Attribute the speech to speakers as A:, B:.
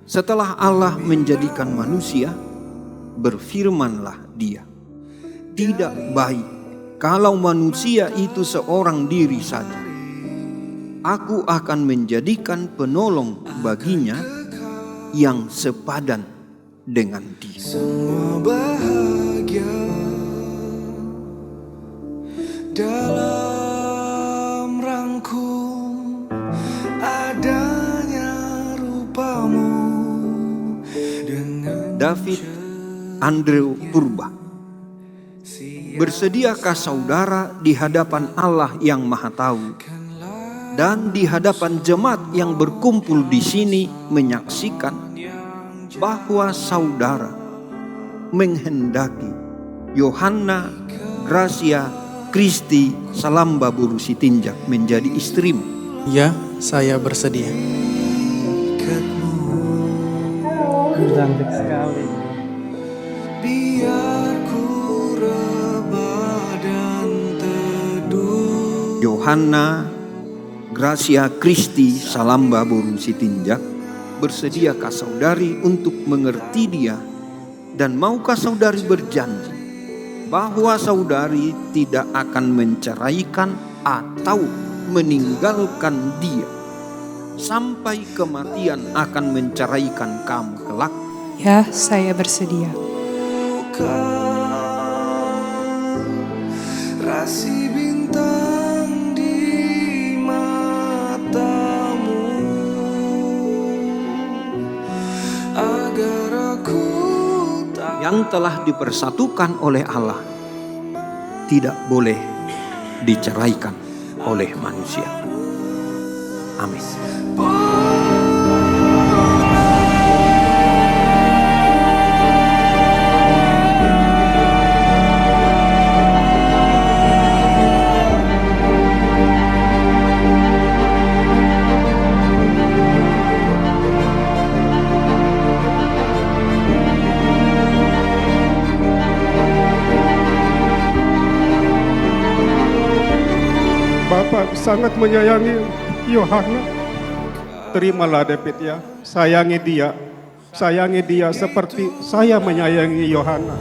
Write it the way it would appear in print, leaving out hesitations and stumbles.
A: Setelah Allah menjadikan manusia, berfirmanlah Dia, "Tidak baik kalau manusia itu seorang diri saja. Aku akan menjadikan penolong baginya yang sepadan dengan Dia."
B: Semua bahagia dalam rangkum adanya rupamu.
A: David Andrew Purba. Bersediakah saudara di hadapan Allah yang Maha Tahu dan di hadapan jemaat yang berkumpul di sini menyaksikan bahwa saudara menghendaki Yohanna Gracia Christi Salamba Buru Sitinjak menjadi istrimu?
C: Ya, saya bersedia.
D: Cantik sekali.
B: Biar ku rebah dan teduh.
A: Yohanna Gracia Christi Salamba Buru Sitinjak, bersediakah saudari untuk mengerti dia, dan maukah saudari berjanji bahwa saudari tidak akan menceraikan atau meninggalkan dia sampai kematian akan menceraikan kamu kelak?
E: Ya, saya bersedia.
B: Rasi bintang di matamu agar aku tak.
A: Yang telah dipersatukan oleh Allah tidak boleh diceraikan oleh manusia. Amin.
F: Bapak sangat menyayangi Yohanna. Terimalah David ya, sayangi dia seperti saya menyayangi Yohanna.